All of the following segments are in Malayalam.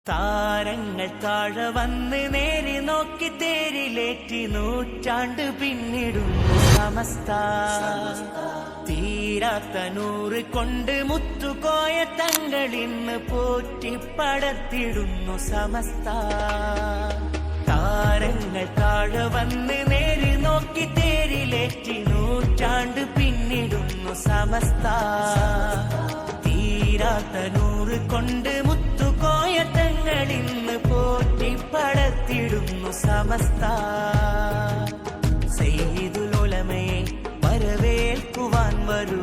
താരങ്ങൾ താഴെ വന്ന് നേരി നോക്കി തേരിലേറ്റി നൂറ്റാണ്ട് പിന്നിടുന്നു സമസ്ത. തീരാത്ത നൂറ് കൊണ്ട് മുത്തുകോയ തങ്ങളിന്ന് പോറ്റിപ്പടത്തിടുന്നു സമസ്ത. താരങ്ങൾ താഴെ വന്ന് നേരി നോക്കി തേരിലേറ്റി നൂറ്റാണ്ട് പിന്നിടുന്നു സമസ്ത. തീരാത്ത നൂറ് കൊണ്ട് മുത്തുകോയ തങ്ങളിന്ന് പോറ്റിപ്പടത്തിടുന്നു സമസ്ത. സയ്യിദുൽ ഉലമയെ വരവേൽക്കുവാൻ വരൂ,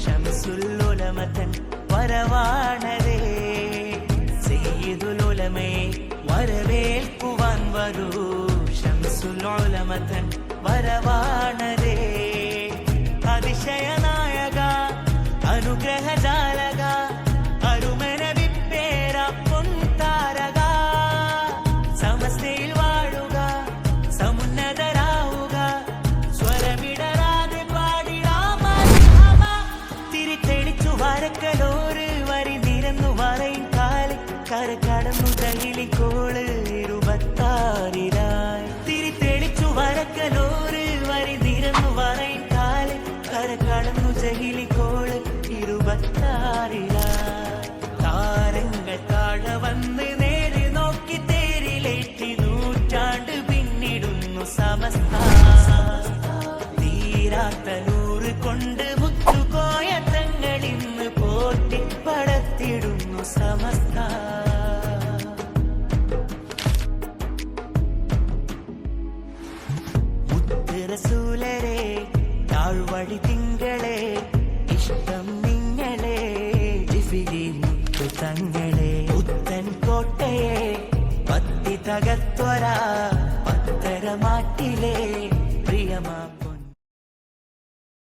ശംസുൽ ഉലമ തൻ വരവാണരേ. സയ്യിദുൽ ഉലമയെ വരവേൽക്കുവാൻ വരൂ, ശംസുൽ ഉലമ തൻ വരവാണരേ. അതിശയനായക അനുഗ്രഹജാലക അരുമന വിപ്പേര പൊൻതാരക. സമസ്തയിൽ വാഴുക സമുന്നതരാവുക, സ്വരമിടരാതെ പാടിടാമ. തിരിതെളിച്ചു വരക്കലോര് വരി നിരന്നു വരയും കാല് കരകടന്നു തകിലിക്കോള് 26 തിരിതെളിച്ചു വരക്കലോര് വരി നിരന്നു വരയും കാല് കരകടന്നു ജഹിലിക്കോള് 26. താരങ്ങൾ താഴെ വന്ന് നേരി നോക്കി തേരിലേറ്റി നൂറ്റാണ്ട് പിന്നിടുന്നു സമസ്ത. തീരാത്ത നൂറ് കൊണ്ട് മുത്തുകോയ തങ്ങളിന്ന് പോറ്റിപ്പടത്തിടുന്നു സമസ്ത. മുത്ത് റസൂലരെ താഴ്വഴി തിങ്കളെ ഇഷ്ടം നിങ്ങളെ ജിഫിലി മുത്തു തങ്ങളെ. പുത്തൻ കോട്ടയെ പത്തി തകർത്തൊര പത്തരമാറ്റിലെ